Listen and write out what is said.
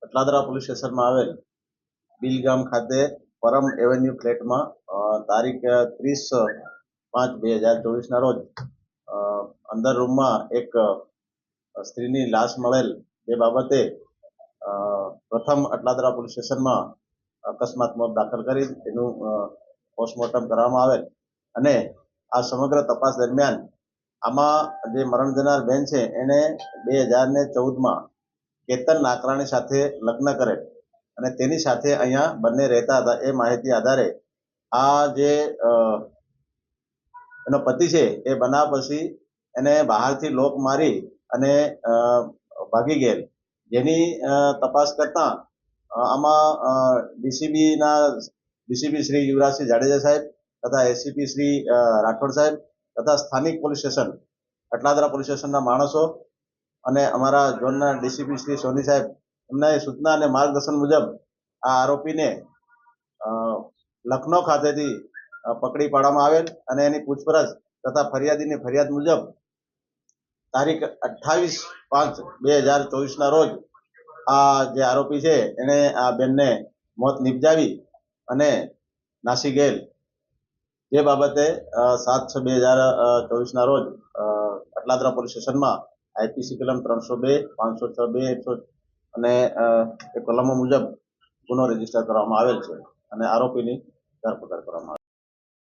Atladara police સ્ટેશનમાં આવેલ બિલગામ ખાતે પરમ એવન્યુ ફ્લેટમાં તારીખ 30/5/2024 રોજ અંદર રૂમમાં એક સ્ત્રીની લાશ મળેલ એ બાબતે પ્રથમ અટલાદરા પોલીસ સ્ટેશનમાં અકસ્માત મોત દાખલ કરી તેનું પોસ્ટમોર્ટમ કરવામાં આવેલ અને આ સમગ્ર તપાસ દરમિયાન આમાં જે મરણ જનાર બેન છે એને 2014માં કેતન નાકરાણી સાથે લગ્ન કરેલ અને તેની સાથે અહીંયા બંને રહેતા હતા. એ માહિતી આધારે આ જે એનો પતિ છે એ બનાવ પછી એને બહારથી લોક મારી અને ભાગી ગયેલ, જેની તપાસ કરતા આમાં ડીસીપી શ્રી યુવરાજસિંહ જાડેજા સાહેબ તથા એસીપી શ્રી રાઠોડ સાહેબ તથા સ્થાનિક પોલીસ સ્ટેશન અટલાદરા પોલીસ સ્ટેશનના માણસો અને અમારા ઝોનના ડીસીપી શ્રી સોની સાહેબ એમના સૂચના અને માર્ગદર્શન મુજબ આ આરોપીને લખનૌ ખાતેથી પકડી પાડવામાં આવેલ અને એની પૂછપરછ તથા ફરિયાદીની ફરિયાદ મુજબ તારીખ 28/5/2024 રોજ આ જે આરોપી છે એને આ બેનને મોત નિપજાવી અને નાસી ગયેલ, જે બાબતે 7/6/2024 રોજ અટલાદરા પોલીસ સ્ટેશનમાં આઈપીસી કલમ 302, 506(2) અને એ કલમો મુજબ ગુનો રજીસ્ટર કરવામાં આવેલ છે અને આરોપીની ધરપકડ કરવામાં આવેલ.